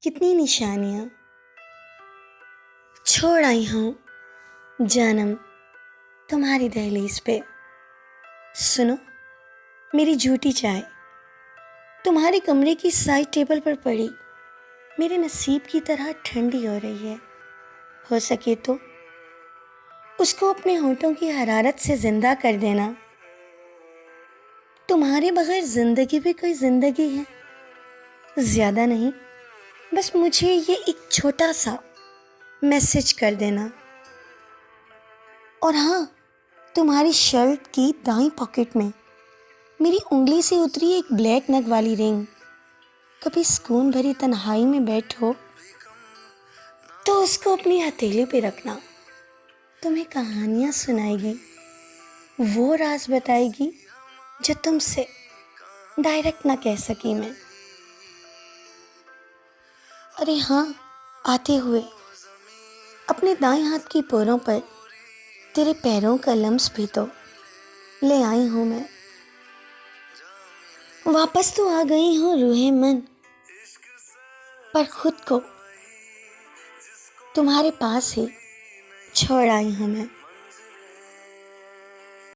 کتنی نشانیاں چھوڑ آئی ہوں جانم تمہاری دہلیز پہ۔ سنو میری جھوٹی چائے تمہارے کمرے کی سائڈ ٹیبل پر پڑی میرے نصیب کی طرح ٹھنڈی ہو رہی ہے۔ ہو سکے تو اس کو اپنے ہونٹوں کی حرارت سے زندہ کر دینا۔ تمہارے بغیر زندگی بھی کوئی زندگی ہے، زیادہ نہیں، بس مجھے یہ ایک چھوٹا سا میسج کر دینا۔ اور ہاں، تمہاری شرٹ کی دائیں پاکٹ میں میری انگلی سے اتری ایک بلیک نگ والی رنگ کبھی سکون بھری تنہائی میں بیٹھو تو اس کو اپنی ہتھیلی پہ رکھنا۔ تمہیں کہانیاں سنائے گی، وہ راز بتائے گی جو تم سے ڈائریکٹ نہ کہہ سکی میں۔ ارے ہاں، آتے ہوئے اپنے دائیں ہاتھ کی پوروں پر تیرے پیروں کا لمس بھی تو لے آئی ہوں میں۔ واپس تو آ گئی ہوں روح من، پر خود کو تمہارے پاس ہی چھوڑ آئی ہوں میں۔